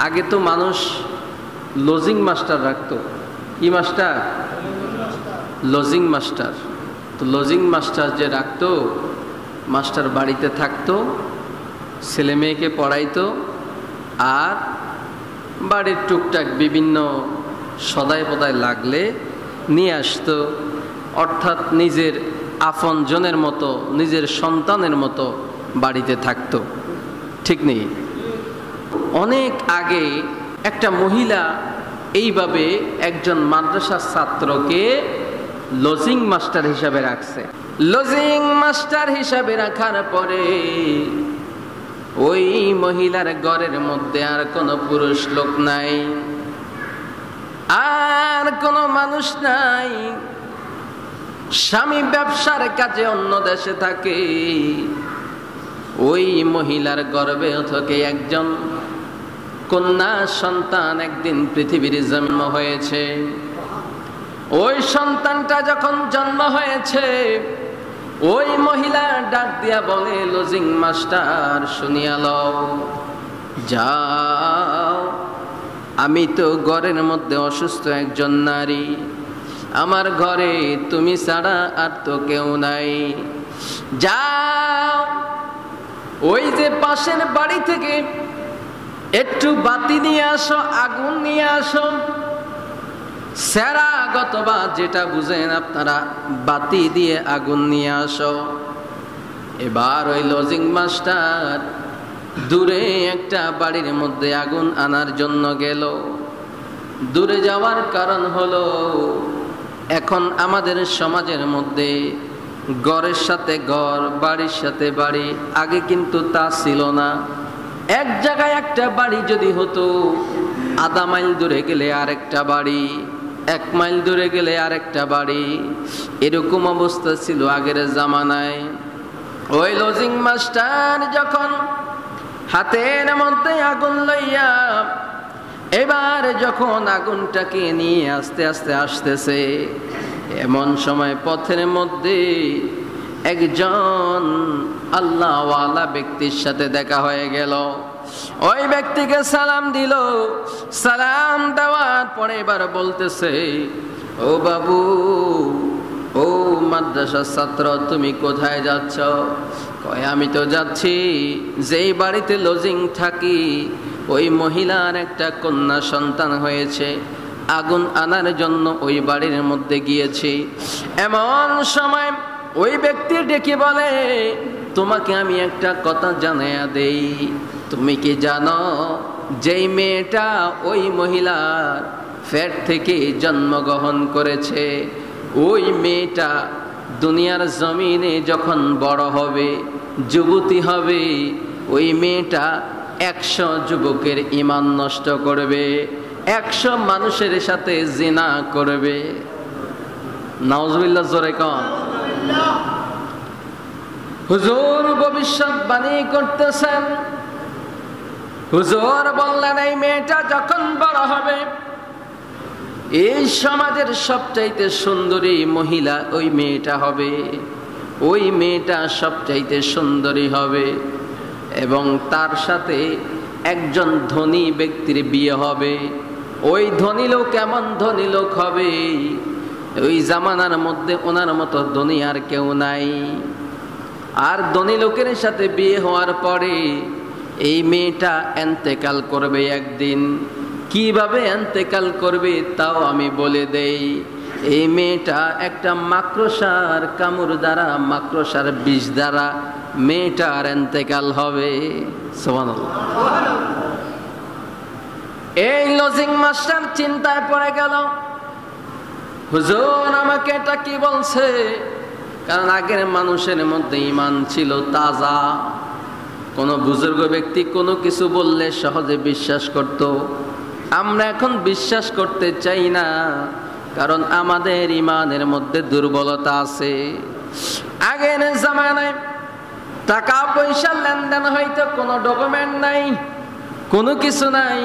আগে তো মানুষ লজিং মাস্টার রাখতো। কি মাস্টার? Lodging master. তো লজিং মাস্টার যে রাখতো, মাস্টার বাড়িতে থাকতো, ছেলে মেয়েকে পড়াইতো, আর বাড়ির টুকটাক বিভিন্ন সদাই পদায় লাগলে নিয়ে আসতো। অর্থাৎ নিজের আপনজনের মতো, নিজের সন্তানের মতো বাড়িতে থাকতো। ঠিক নেই? অনেক আগে একটা মহিলা এইভাবে একজন মাদ্রাসার ছাত্রকে লজিং মাস্টার হিসাবে রাখছে। লজিং মাস্টার হিসাবে রাখার পরে ওই মহিলার ঘরের মধ্যে আর কোনো পুরুষ লোক নাই, আর কোনো মানুষ নাই। স্বামী ব্যবসার কাজে অন্য দেশে থাকে। ওই মহিলার গর্ভে থেকে একজন কন্যা সন্তান একদিন পৃথিবীর জন্ম হয়েছে। ওই সন্তানটা যখন জন্ম হয়েছে, ওই মহিলা ডাক দিয়া বলে, লজিং মাস্টার শুনিয়া লও, যাও, আমি তো ঘরের মধ্যে অসুস্থ একজন নারী, আমার ঘরে তুমি ছাড়া আর তো কেউ নাই, যাও ওই যে পাশের বাড়ি থেকে একটু বাতি নিয়ে আসো, আগুন নিয়ে আসো, সেরা গতবা যেটা বুঝেন আপনারা, বাতি দিয়ে আগুন নিয়ে আসো। এবার ওই লজিং মাস্টার দূরে একটা বাড়ির মধ্যে আগুন আনার জন্য গেল। দূরে যাওয়ার কারণ হলো, এখন আমাদের সমাজের মধ্যে ঘরের সাথে ঘর, বাড়ির সাথে বাড়ি, আগে কিন্তু তা ছিল না। এক জায়গায় একটা বাড়ি যদি হতো, আধা মাইল দূরে গেলে আরেকটা বাড়ি, 1 মাইল দূরে গেলে আরেকটা বাড়ি, এরকম অবস্থা ছিল আগের জামানায়। ওই লজিং মাস্টার যখন হাতের মধ্যে আগুন লইয়া এবার যখন আগুনটাকে নিয়ে আস্তে আস্তে আসতেছে, এমন সময় পথের মধ্যে একজন আল্লাহওয়ালা ব্যক্তির সাথে দেখা হয়ে গেল। ওই ব্যক্তিকে সালাম দিল। সালাম দেওয়ার পরে এবার বলতেছে, ও বাবু, ও মাদ্রাসার ছাত্র, তুমি কোথায় যাচ্ছ? কয়, আমি তো যাচ্ছি যেই বাড়িতে লজিং থাকি, ওই মহিলার একটা কন্যা সন্তান হয়েছে, আগুন আনার জন্য ওই বাড়ির মধ্যে গিয়েছি। এমন সময় ওই ব্যক্তি ডেকে বলে, তোমাকে আমি একটা কথা জানাইয়া দেই, তুমি কি জানো যেই মেয়েটা ওই মহিলার পেট থেকে জন্মগ্রহণ করেছে, ওই মেয়েটা দুনিয়ার জমিনে যখন বড় হবে, যুবতী হবে, ওই মেয়েটা 100 যুবকের ঈমান নষ্ট করবে, 100 মানুষের সাথে জিনা করবে। নাউজুবিল্লাহ, জোরে কোন। হুজুর ভবিষ্যৎবাণী করতেছেন। হুজুর বললেন, এই মেয়েটা যখন বড় হবে, এই সমাজের সবচাইতে সুন্দরী মহিলা ওই মেয়েটা হবে, ওই মেয়েটা সবচাইতে সুন্দরী হবে, এবং তার সাথে একজন ধনী ব্যক্তির বিয়ে হবে। ওই ধনী লোক এমন ধনী লোক হবে, ওই জামানার মধ্যে ওনার মতো ধনী আর কেউ নাই। আর ধনী লোকের সাথে বিয়ে হওয়ার পরে এই মেয়েটা এন্তেকাল করবে একদিন। কিভাবে এন্তেকাল করবে তাও আমি বলে দেই। এই মেয়েটা একটা মাকড়সার কামড় দ্বারা, মাকড়সার বিষ দ্বারা মেয়েটার এন্তেকাল হবে। সুবহানাল্লাহ। এই লজিং মাস্টার চিন্তায় পড়ে গেল, হুজুর আমাকে এটা কি বলছে? কারণ আগের মানুষের মধ্যে ঈমান ছিল তাজা। কোনো বুজুর্গ ব্যক্তি কোনো কিছু বললে সহজে বিশ্বাস করত। আমরা এখন বিশ্বাস করতে চাই না, কারণ আমাদের ঈমানের মধ্যে দুর্বলতা আছে। আগের জামানায় টাকা পয়সা লেনদেন হয়তো কোনো ডকুমেন্ট নাই, কোনো কিছু নাই,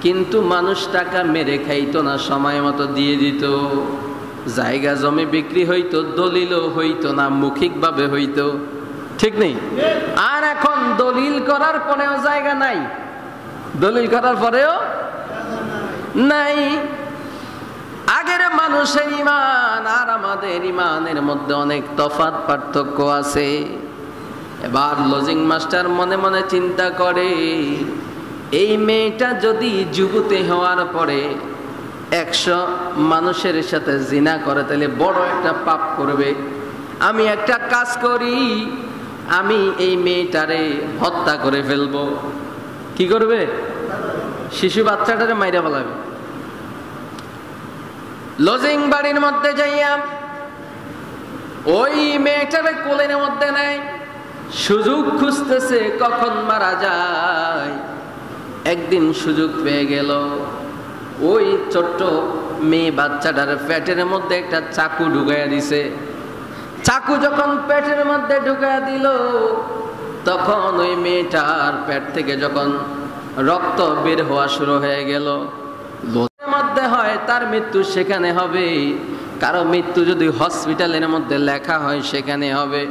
কিন্তু মানুষ টাকা মেরে খাইতো না, সময় মতো দিয়ে দিত। জায়গা জমি বিক্রি হইতো, দলিলও হইতো না, মৌখিকভাবে হইতো। ঠিক নেই? আর এখন দলিল করার পরেও জায়গা নাই, দলিল করার পরেও নাই। আগের মানুষের ঈমান আর আমাদের ঈমানের মধ্যে অনেক তফাৎ পার্থক্য আছে। এবার লজিং মাস্টার মনে মনে চিন্তা করে, এই মেয়েটা যদি যুবতী হওয়ার পরে 100 মানুষের সাথে জিনা করে তাহলে বড় একটা পাপ করবে। আমি একটা কাজ করি, আমি এই মেয়েটারে হত্যা করে ফেলবো। কি করবে? শিশু বাচ্চাটারে মাইরা ফেলাবে। লজিং বাড়ির মধ্যে যাইয়া ওই মেয়েটারে কোলের মধ্যে নেয়, সুযোগ খুঁজতেছে কখন মারা যায়। একদিন সুযোগ পেয়ে গেল, ওই ছোট্ট মেয়ে বাচ্চাটার পেটের মধ্যে একটা চাকু ঢুকাইয়া দিছে। চাকু যখন পেটের মধ্যে ঢুকাইয়া দিল, তখন ওই মেয়েটার পেট থেকে যখন রক্ত বের হওয়া শুরু হয়ে গেল, মধ্যে হয় তার মৃত্যু সেখানে হবে। কারো মৃত্যু যদি হসপিটালের মধ্যে লেখা হয় সেখানে হবে।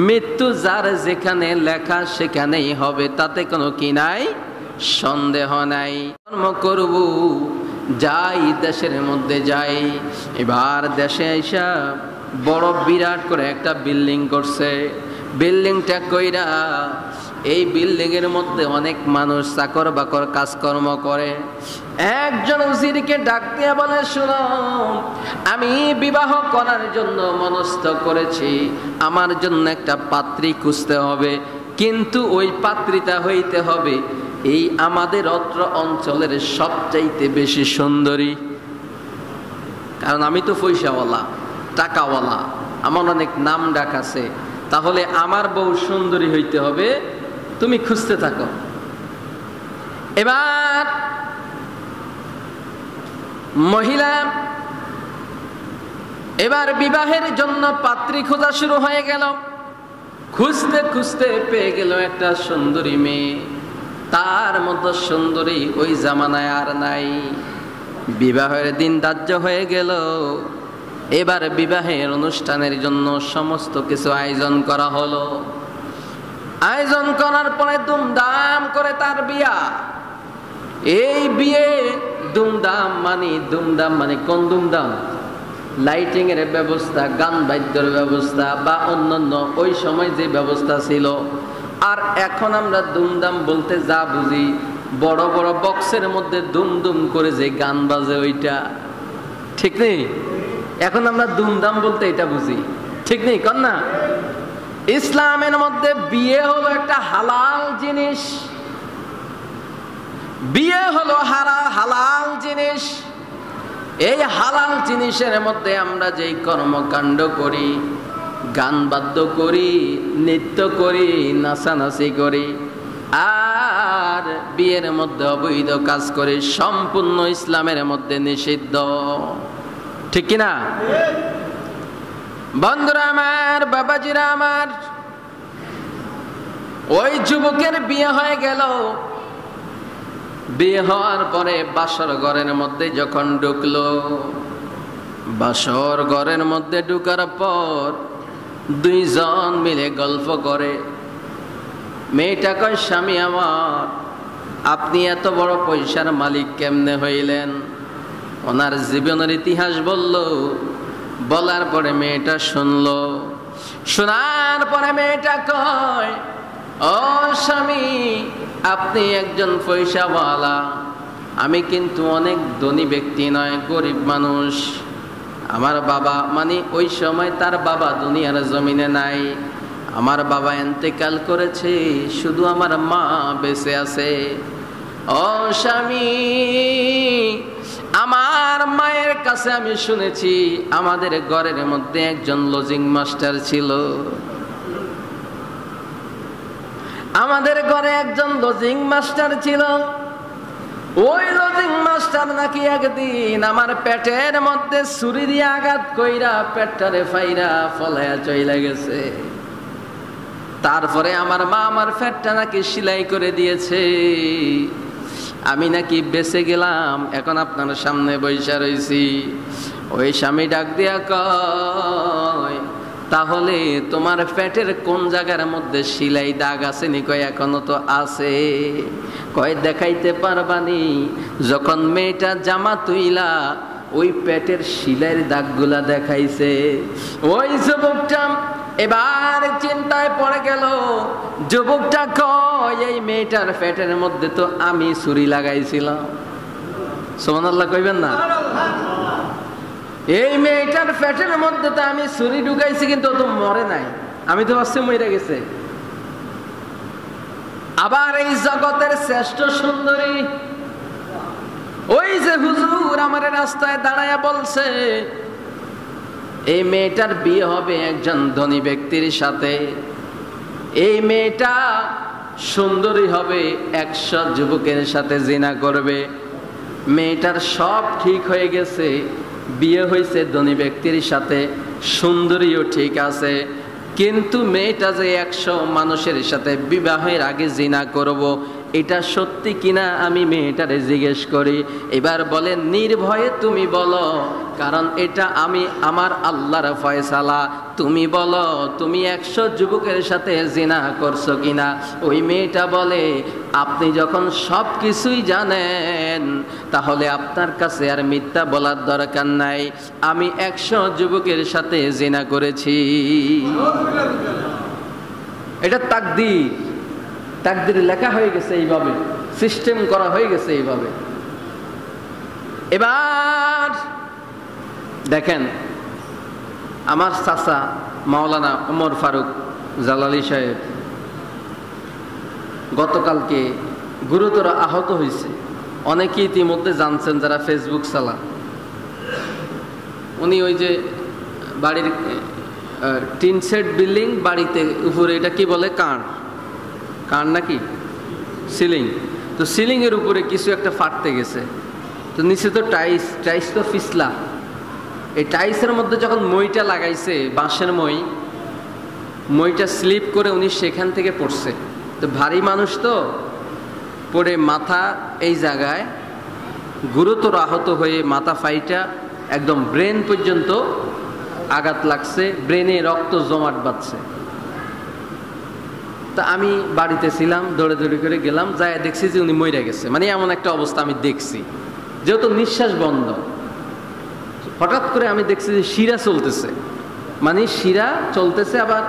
মৃত্যু যার যেখানে লেখা সেখানেই হবে, তাতে কোনো কি নাই, সন্দেহ নাই। কর্ম করব, যাই দেশের মধ্যে যাই। এবার দেশে আইসা বড় বিরাট করে একটা বিল্ডিং করছে। বিল্ডিংটা কইরা এই বিল্ডিং এর মধ্যে অনেক মানুষ চাকর বাকর কাজকর্ম করে। একজন উজিরকে ডাক দিয়ে বলে, শুনো, আমি বিবাহ করার জন্য মনস্থ করেছি, আমার জন্য একটা পাত্রী খুঁজতে হবে, কিন্তু ওই পাত্রীটা হইতে হবে এই আমাদের অত্র অঞ্চলের সবচাইতে বেশি সুন্দরী। কারণ আমি তো পয়সাওয়ালা, টাকাওয়ালা, আমার অনেক নাম ডাক আছে, তাহলে আমার বউ সুন্দরী হইতে হবে, তুমি খুঁজতে থাকো। এবার মহিলা এবার বিবাহের জন্য পাত্রী খোঁজা শুরু হয়ে গেল। খুঁজতে খুঁজতে পেয়ে গেল একটা সুন্দরী মেয়ে। তার মতো সুন্দরী ওই জামানায় আর নাই। বিবাহের দিন ধার্য হয়ে গেল। এবার বিবাহের অনুষ্ঠানের জন্য সমস্ত কিছু আয়োজন করা হলো। আয়োজন করার পরে দুমদাম করে তার বিয়া। এই বিয়ে দুমদাম মানে কোন দুমদাম? লাইটিং এর ব্যবস্থা, গান বাদ্যের ব্যবস্থা বা অন্যান্য ওই সময় যে ব্যবস্থা ছিল। আর এখন আমরা দুমদাম বলতে যা বুঝি, বড় বড় বক্সের মধ্যে দুমদুম করে যে গান বাজে ওইটা, ঠিক নেই? এখন আমরা দুমদাম বলতে এটা বুঝি, ঠিক নেই? কন না? ইসলামের মধ্যে বিয়ে হলো একটা হালাল জিনিস। বিয়ে হলো হালাল জিনিস। এই হালাল জিনিসের মধ্যে আমরা যেই কর্মকাণ্ড করি, গান বাদ্য করি, নৃত্য করি, নাচানাচি করি, আর বিয়ের মধ্যে অবৈধ কাজ করি, সম্পূর্ণ ইসলামের মধ্যে নিষিদ্ধ, ঠিক কিনা? বন্ধুরা আমার, বাবাজিরা আমার, ওই যুবকের বিয়ে হয়ে গেল। বিয়ে হওয়ার পরে বাসর ঘরের মধ্যে যখন ঢুকলো, বাসর ঘরের মধ্যে ঢুকার পর দুইজন মিলে গল্প করে। মেয়েটা কয়, স্বামী আমার, আপনি এত বড় পয়সার মালিক কেমনে হইলেন? ওনার জীবনের ইতিহাস বলল। বলার পরে মেয়েটা শুনলো। শোনার পরে মেয়েটা কয়, ও স্বামী, আপনি একজন পয়সাওয়ালা, আমি কিন্তু অনেক ধনী ব্যক্তি নয়, গরিব মানুষ। আমার বাবা, মানে ওই সময় তার বাবা দুনিয়ার জমিনে নাই। আমার বাবা ইন্তেকাল করেছে, শুধু আমার মা বেঁচে আছে। ও স্বামী, আমার মায়ের কাছে আমি শুনেছি আমাদের ঘরের মধ্যে একজন লজিং মাস্টার ছিল। আমাদের ঘরে একজন লজিং মাস্টার ছিল। ওই লজিং মাস্টার নাকি একদিন আমার পেটের মধ্যে ছুরি দিয়ে আঘাত কইরা পেটটারে ফাইরা ফলাইয়া চইলা গেছে। তারপরে আমার মা আমার পেটটা নাকি সেলাই করে দিয়েছে। আমি নাকি বেঁচে গেলাম, এখন আপনার সামনে বইসা রইছি। ওই স্বামী ডাক দিয়া কয়, তাহলে তোমার পেটের কোন জায়গার মধ্যে সেলাই দাগ আছে নি? কয় এখনো তো আছে। কয় দেখাইতে পারবানি? যখন মেয়েটা জামা তুইলা ওই পেটের সেলাইয়ের দাগগুলা দেখাইছে। ওই যুবকটা এবার চিন্তায় পড়ে গেল। যুবকটা কয় এই মেয়েটার পেটের মধ্যে তো আমি ছুরি লাগাইছিলাম। সুবহানাল্লাহ কইবেন না? এই মেয়েটার পেটের মধ্যে তো আমি ছুরি ঢুকাইছি, কিন্তু ও তো মরে নাই, আমি তো ভাবছি মরে গেছে। আবার এই জগতের শ্রেষ্ঠ সুন্দরী ওই যে হুজুর আমার রাস্তায় দাঁড়ায়া বলছে এই মেয়েটার বিয়ে হবে একজন ধনী ব্যক্তির সাথে, এই মেয়েটা সুন্দরী হবে 100 যুবকের সাথে জিনা করবে। মেয়েটার সব ঠিক হয়ে গেছে, বিয়ে হয়েছে ধনী ব্যক্তির সাথে, সুন্দরীও ঠিক আছে, কিন্তু মেয়েটা যে 100 মানুষের সাথে বিবাহের আগে জিনা করব, এটা সত্যি কিনা আমি মেয়েটারে জিজ্ঞেস করি। এবার বলে নির্ভয়ে তুমি বলো, কারণ এটা আমি আমার আল্লাহর ফয়সালা। তুমি বলো তুমি 100 যুবকের সাথে জিনা করছো কিনা। ওই মেয়েটা বলে আপনি যখন সব কিছুই জানেন তাহলে আপনার কাছে আর মিথ্যা বলার দরকার নাই, আমি 100 যুবকের সাথে জিনা করেছি। এটা তাকদীর, তাকদীরে লেখা হয়ে গেছে এইভাবে, সিস্টেম করা হয়ে গেছে এইভাবে। এবার দেখেন আমার চাচা মাওলানা ওমর ফারুক জালালি সাহেব গতকালকে গুরুতর আহত হয়েছে। অনেকেই ইতিমধ্যে জানছেন যারা ফেসবুক চালান। উনি ওই যে বাড়ির টিন সেট বিল্ডিং, বাড়িতে উপরে এটা কি বলে কাঠ নাকি সিলিং, তো সিলিং এর উপরে কিছু একটা ফাটতে গেছে, তো নিচে তো টাইস তো পিছলা, এই টাইসের মধ্যে যখন মইটা লাগাইছে বাঁশের মইটা স্লিপ করে উনি সেখান থেকে পড়ছে। তো ভারী মানুষ তো, পড়ে মাথা এই জায়গায় গুরুতর আহত হয়ে মাথা ফাইটা একদম ব্রেন পর্যন্ত আঘাত লাগছে, ব্রেনে রক্ত জমাট বাঁধছে। তা আমি বাড়িতে ছিলাম, দৌড়ে করে গেলাম, যাই দেখছি যে উনি মরে গেছে। মানে এমন একটা অবস্থা আমি দেখছি, যেহেতু নিঃশ্বাস বন্ধ। হঠাৎ করে আমি দেখছি যে শিরা চলতেছে, মানে শিরা চলতেছে, আবার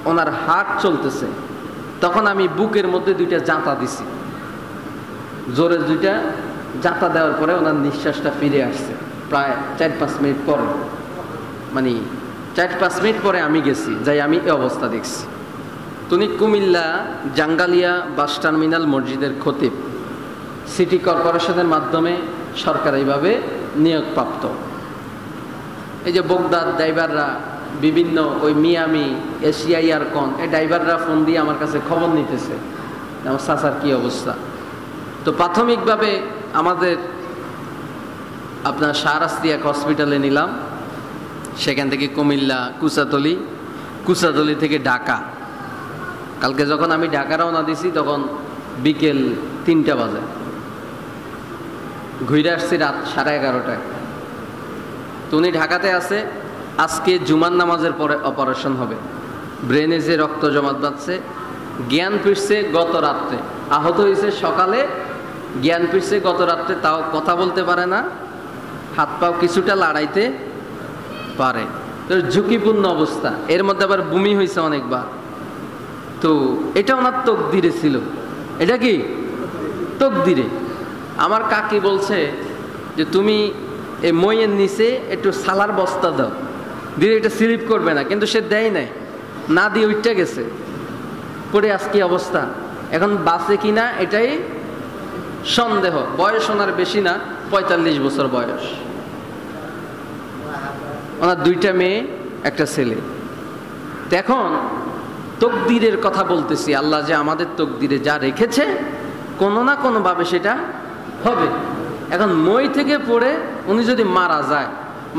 ওনার হার্ট চলতেছে। তখন আমি বুকের মধ্যে 2টা জাঁতা দিছি, জোরে 2টা জাঁতা দেওয়ার পরে ওনার নিঃশ্বাসটা ফিরে আসছে। প্রায় 4-5 মিনিট পরে, মানে 4-5 মিনিট পরে আমি গেছি, যাই আমি এই অবস্থা দেখছি। উনি কুমিল্লা জাঙ্গালিয়া বাস টার্মিনাল মসজিদের খতিব, সিটি কর্পোরেশনের মাধ্যমে সরকারিভাবে নিয়োগপ্রাপ্ত। এই যে বগদাদ ড্রাইভাররা বিভিন্ন ওই মিয়ামি এশিয়ার কন এই ড্রাইভাররা ফোন দিয়ে আমার কাছে খবর নিতেছে আমার চাচার কি অবস্থা। তো প্রাথমিকভাবে আমাদের আপনার শাহরাস্তিয়া হসপিটালে নিলাম, সেখান থেকে কুমিল্লা কুচাতলি থেকে ঢাকা। কালকে যখন আমি ঢাকা রওনা দিছি তখন বিকেল 3টা বাজে, ঘুরে আসছি রাত 11:30টায়। তো উনি ঢাকাতে আছে, আজকে জুমার নামাজের পরে অপারেশন হবে। ব্রেনে যে রক্ত জমাট বাঁধছে, জ্ঞান ফিরছে গত রাত্রে, আহত হয়েছে সকালে, জ্ঞান ফিরছে গত রাত্রে, তাও কথা বলতে পারে না, হাত পাও কিছুটা লাড়াইতে পারে। তো ঝুঁকিপূর্ণ অবস্থা, এর মধ্যে আবার বমি হয়েছে অনেকবার। তো এটা ওনার তকদিরে ছিল। এটা কি তকদিরে? আমার কাকি বলছে যে তুমি এই মইয়ের নিচে একটু সালার বস্তা দাও, দিলে এটা স্লিপ করবে না, কিন্তু সে দেয় নাই, না দিয়ে উঠতে গেছে, পরে আজকে অবস্থা। এখন বাঁচে কিনা এটাই সন্দেহ। বয়স ওনার বেশি না, 45 বছর বয়স। ওনার 2টা মেয়ে, একটা ছেলে। তো এখন তকদিরের কথা বলতেছি, আল্লাহ যে আমাদের তকদিরে যা রেখেছে কোনো না কোনোভাবে সেটা হবে। এখন মই থেকে পড়ে উনি যদি মারা যায়,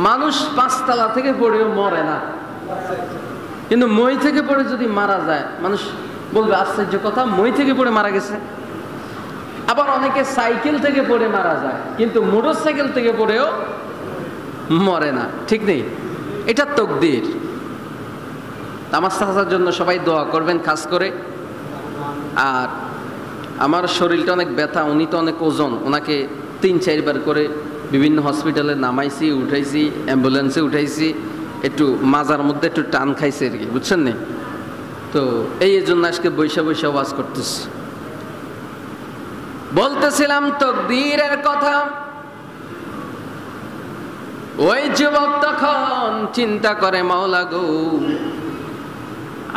মানুষ 5 তলা থেকে পড়েও মরে না, কিন্তু মই থেকে পড়ে যদি মারা যায় মানুষ বলবে আশ্চর্য কথা, মই থেকে পড়ে মারা গেছে। আবার অনেকে সাইকেল থেকে পড়ে মারা যায়, কিন্তু মোটর সাইকেল থেকে পড়েও মরে না, ঠিক নেই? এটা তকদির। আমার চাচার জন্য সবাই দোয়া করবেন খাস করে। আর আমার শরীরটা অনেক ব্যথা, উনি তো অনেক ওজন, ওনাকে 3-4 বার করে বিভিন্ন হসপিটালে নামাইছি, উঠাইছি, অ্যাম্বুলেন্সে উঠাইছি, একটু মাজার মধ্যে একটু টান খাইছে আর কি, বুঝছেন না? তো এই জন্য আজকে বৈশা বৈশা ওয়াজ করতেছি। বলতেছিলাম তাকদীরের কথা। ওই যুবক তখন চিন্তা করে, মাওলা গো,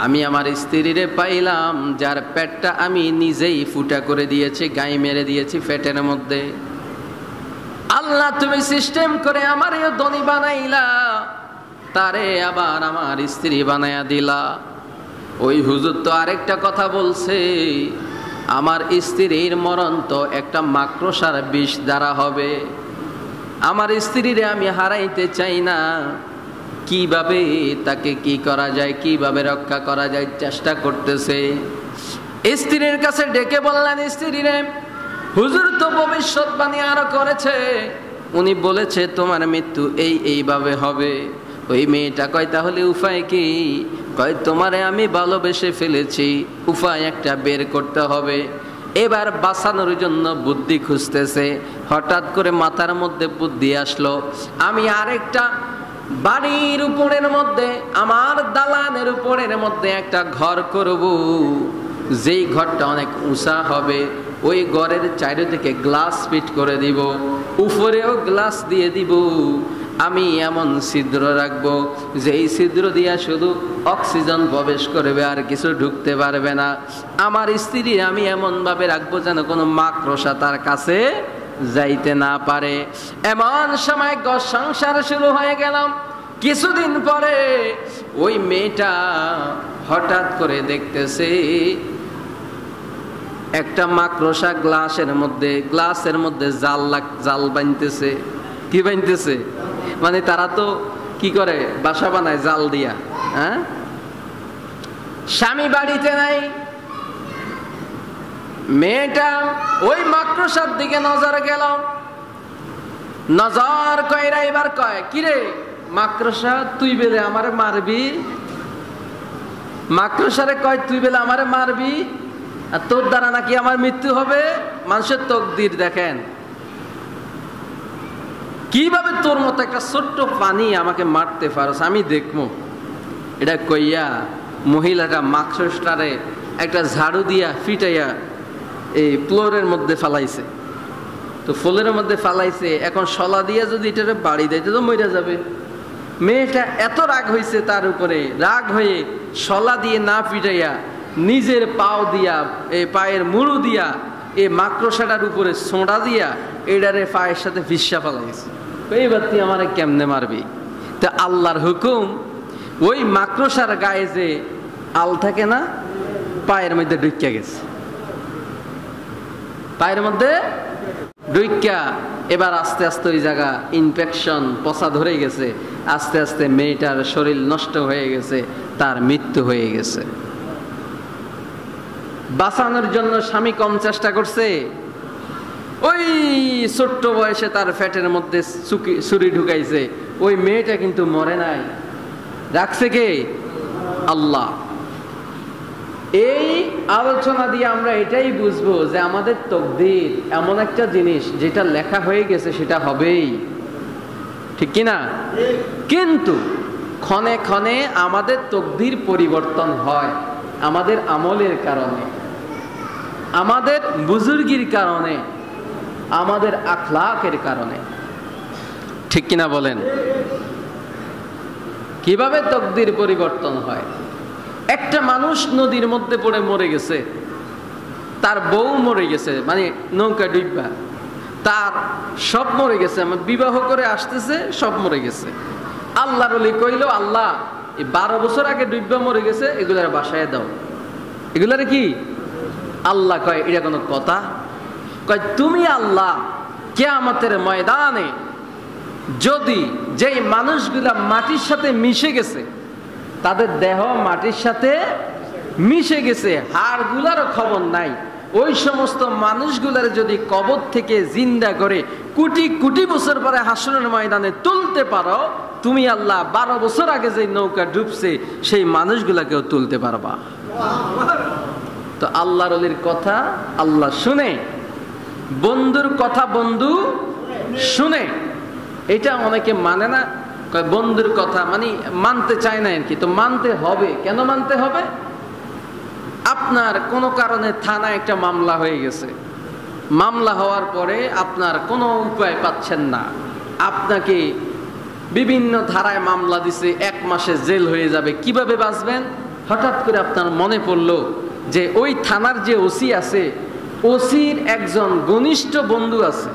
আমি আমার স্ত্রীরে পাইলাম যার পেটটা আমি নিজেই ফুটা করে দিয়েছি, গাই মেরে দিয়েছি পেটের মধ্যে। আল্লাহ তুমি সিস্টেম করে আমারও ধনী বানাইলা, তারে আবার আমার স্ত্রী বানায়া দিলা। ওই হুজুর তো আরেকটা কথা বলছে, আমার স্ত্রীর মরণ তো একটা মাকড়সার বিষ দ্বারা হবে। আমার স্ত্রীরে আমি হারাইতে চাই না, কিভাবে তাকে কি করা যায়, কিভাবে রক্ষা করা যায় চেষ্টা করতেছে। স্ত্রীর কাছে ডেকে বললেন, স্ত্রীরে হুজুর তো ভবিষ্যৎবাণী আরো করেছে, উনি বলেছে তোমার মৃত্যু এইভাবে হবে। ওই মেয়েটা কয় তাহলে উপায় কি? কয় তোমারে আমি ভালোবেসে ফেলেছি, উপায় একটা বের করতে হবে। এবার বাঁচানোর জন্য বুদ্ধি খুঁজতেছে। হঠাৎ করে মাথার মধ্যে বুদ্ধি আসলো, আমি আরেকটা বাড়ির উপরের মধ্যে, আমার দালানের উপরের মধ্যে একটা ঘর করব, যেই ঘরটা অনেক উঁচা হবে। ওই ঘরের চারিদিকে গ্লাস ফিট করে দিব, উপরেও গ্লাস দিয়ে দিব। আমি এমন ছিদ্র রাখবো যেই ছিদ্র দিয়া শুধু অক্সিজেন প্রবেশ করবে, আর কিছু ঢুকতে পারবে না। আমার স্ত্রী আমি এমন ভাবে রাখবো যেন কোনো মাকড়সা তার কাছে যাইতে না পারে। এমন সময় সংসার শুরু হয়ে গেলাম। কিছুদিন পরে ওই মেয়েটা হঠাৎ করে দেখতেছে একটা মাকড়সা গ্লাসের মধ্যে জাল বানতেছে। কি বানতেছে? মানে তারা তো কি করে, বাসা বানায় জাল দিয়া। হ্যাঁ, স্বামী বাড়িতে নাই, মেয়েটা ওই মাকড়সার দিকে নজর গেল। নজর কইরা এবার কয়, কিরে মাকড়সা, তুই বেলে আমারে মারবি? মাকড়সারে কয়, তুই বেলে আমারে মারবি, আর তোর দ্বারা নাকি আমার মৃত্যু হবে? মানুষের তাকদীর দেখেন, কিভাবে তোর মতো একটা ছোট্ট পানি আমাকে মারতে পারস, আমি দেখবো। এটা কইয়া মহিলাটা মাকড়সাটারে একটা ঝাড়ু দিয়া ফিটাইয়া এই ফ্লোরের মধ্যে ফালাইছে। তো ফ্লোরের মধ্যে ফালাইছে, এখন শলা দিয়া যদি এটারে বাড়ি দেয় তো মরে যাবে। মেয়েটা এত রাগ হয়েছে তার উপরে, রাগ হয়ে শলা দিয়ে না ফিটাইয়া নিজের পাও দিয়া, এই পায়ের মুড়ু দিয়া এই মাকড়সাটার উপরে ছোঁড়া দিয়া এটারে পায়ের সাথে ফিসা ফালাইছে। এইবার তুই আমারে কেমনে মারবি? তা আল্লাহর হুকুম, ওই মাকড়সার গায়ে যে আল থাকে না, পায়ের মধ্যে ঢুকিয়া গেছে। পায়ের মধ্যে ঢুকিয়া এবার আস্তে আস্তে ওই জায়গা ইনফেকশন, পচা ধরে গেছে। আস্তে আস্তে মেয়েটার শরীর নষ্ট হয়ে গেছে, তার মৃত্যু হয়ে গেছে। বাঁচানোর জন্য স্বামী কম চেষ্টা করছে? ওই ছোট্ট বয়সে তার পেটের মধ্যে ছুরি ঢুকাইছে, ওই মেয়েটা কিন্তু মরে নাই। রাখছে কে? আল্লাহ। এই আলোচনা দিয়ে আমরা এটাই বুঝবো যে আমাদের তাকদীর এমন একটা জিনিস, যেটা লেখা হয়ে গেছে সেটা হবেই, ঠিক কিনা? কিন্তু ক্ষণে ক্ষণে আমাদের তাকদীর পরিবর্তন হয়, আমাদের আমলের কারণে, আমাদের বুজুর্গির কারণে, আমাদের আখলাকের কারণে, ঠিক কিনা বলেন? কিভাবে তাকদীর পরিবর্তন হয়? একটা মানুষ নদীর মধ্যে পড়ে মরে গেছে, তার বউ মরে গেছে, মানে নৌকা ডুববা, তার সব মরে গেছে, বিবাহ করে আসতেছে, সব মরে গেছে। আল্লাহর ওলি কইল, আল্লাহ এই 12 বছর আগে ডুববা মরে গেছে, এগুলার বাসায় দাও। এগুলার কি? আল্লাহ কয়, এটা কোনো কথা? কয়, তুমি আল্লাহ কিয়ামতের ময়দানে যদি যেই মানুষগুলা মাটির সাথে মিশে গেছে, তাদের দেহ মাটির সাথে মিশে গেছে, হাড়গুলারও খবর নাই, ওই সমস্ত মানুষগুলার যদি কবর থেকে জিন্দা করে কোটি কোটি বছর পরে হাসরের ময়দানে তুলতে পারো, তুমি আল্লাহ 12 বছর আগে যে নৌকা ডুবছে সেই মানুষগুলাকেও তুলতে পারবা। তো আল্লাহর ওলির কথা আল্লাহ শুনে, বন্ধুর কথা বন্ধু শুনে। এটা অনেকে মানে না, বন্ধুর কথা মানে মানতে চায় না আর কি। তো মানতে হবে। কেন মানতে হবে? আপনার কোনো কারণে থানায় একটা মামলা হয়ে গেছে, মামলা হওয়ার পরে আপনার কোনো উপায় পাচ্ছেন না, আপনাকে বিভিন্ন ধারায় মামলা দিছে, 1 মাসে জেল হয়ে যাবে, কিভাবে বাঁচবেন? হঠাৎ করে আপনার মনে পড়লো যে ওই থানার যে ওসি আছে, ওসির একজন ঘনিষ্ঠ বন্ধু আছে,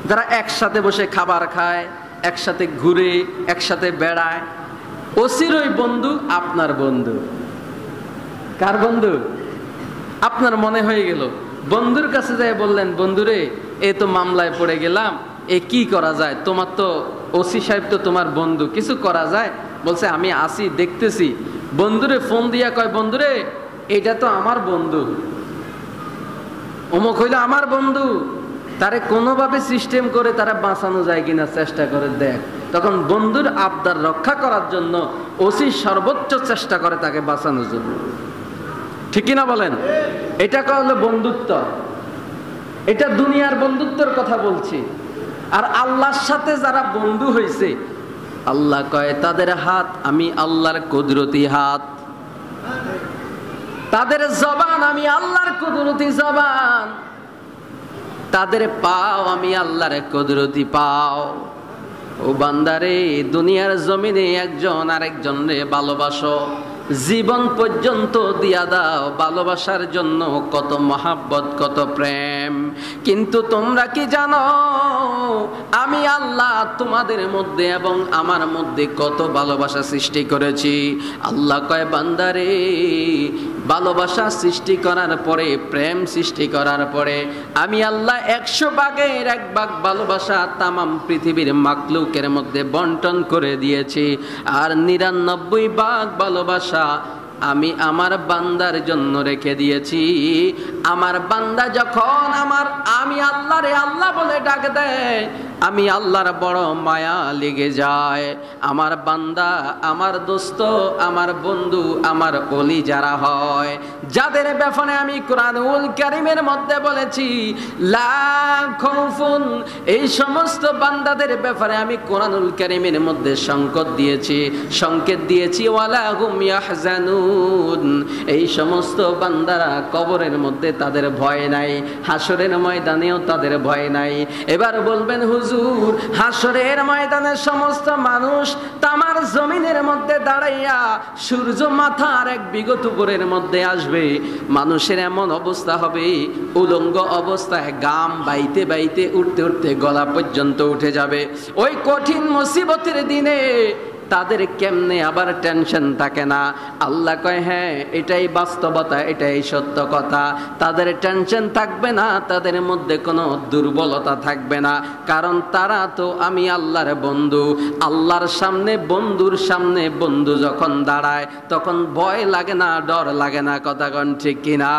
যারা একসাথে বসে খাবার খায়, একসাথে ঘুরে, একসাথে বেড়ায়। ওসির ওই বন্ধু আপনার বন্ধু। কার বন্ধু? আপনার মনে হয়ে গেল, বন্ধুর কাছে যাই বললেন, বন্ধুরে এ তো মামলায় পড়ে গেলাম, এ কি করা যায়? তোমার তো ওসি সাহেব তো তোমার বন্ধু, কিছু করা যায়? বলছে আমি আসি, দেখতেছি। বন্ধুরে ফোন দিয়া কয়, বন্ধুরে এটা তো আমার বন্ধু, অমুক হইল আমার বন্ধু, তারে কোনোভাবে সিস্টেম করে তারা বাঁচানো যায় কিনা চেষ্টা করে দেখ। তখন বন্ধুর আবদার রক্ষা করার জন্য ওসি সর্বোচ্চ চেষ্টা করে তাকে বাঁচানোর জন্য। ঠিক কিনা বলেন? এটা হলো বন্ধুত্ব। এটা দুনিয়ার বন্ধুত্বের কথা বলছি। আর আল্লাহর সাথে যারা বন্ধু হয়েছে, আল্লাহ কয় তাদের হাত আমি আল্লাহর কুদরতি হাত, তাদের জবান আমি আল্লাহর কুদরতি জবান, তাদের পাও আমি আল্লাহর কুদরতি পাও। ও বান্দারে, দুনিয়ার জমিনে একজন আরেকজনরে ভালোবাসো, জীবন পর্যন্ত দিয়া দাও ভালোবাসার জন্য, কত মহাব্বত, কত প্রেম। কিন্তু তোমরা কি জানো আমি আল্লাহ তোমাদের মধ্যে এবং আমার মধ্যে কত ভালোবাসা সৃষ্টি করেছি? আল্লাহ কয় বান্দারে, ভালোবাসা সৃষ্টি করার পরে, প্রেম সৃষ্টি করার পরে আমি আল্লাহ 100 ভাগের 1 ভাগ ভালোবাসা তামাম পৃথিবীর মাখলুকের মধ্যে বন্টন করে দিয়েছি। আর 99 ভাগ ভালোবাসা আমি আমার বান্দার জন্য রেখে দিয়েছি। আমার বান্দা যখন আমি আল্লাহরে আল্লাহ বলে ডাক দেয়, আমি আল্লাহর বড় মায়া লেগে যায়। আমার বান্দা, আমার দোস্ত, আমার বন্ধু, আমার ওলি যারা হয়, যাদের ব্যাপারে আমি কোরআনুল কারীমের মধ্যে বলেছি লা খাউফুন, এই সমস্ত বান্দাদের ব্যাপারে আমি কোরআনুল কারীমের মধ্যে সংকেত দিয়েছি ওয়ালা হুম ইয়াহজানুন, এই সমস্ত বান্দারা কবরের মধ্যে তাদের ভয় নাই, হাসরের ময়দানেও তাদের ভয় নাই। এবার বলবেন হুজুর, হাসরের ময়দানে সমস্ত মানুষ তামার জমিনের মধ্যে দাঁড়াইয়া সূর্য মাথার 1 বিঘত উপরের মধ্যে আসবে, মানুষের এমন অবস্থা হবে উলঙ্গ অবস্থায় গাম বাইতে বাইতে উঠতে উঠতে গলা পর্যন্ত উঠে যাবে। ওই কঠিন মুসিবতের দিনে তাদের কেমনে আবার টেনশন থাকে না? আল্লাহ কয় হ্যাঁ, এটাই বাস্তবতা, এটাই সত্য কথা। তাদের টেনশন থাকবে না, তাদের মধ্যে কোনো দুর্বলতা থাকবে না, কারণ তারা তো আমি আল্লাহর বন্ধু। আল্লাহর সামনে, বন্ধুর সামনে বন্ধু যখন দাঁড়ায় তখন ভয় লাগে না, ডর লাগে না। কথা কোন ঠিক কিনা?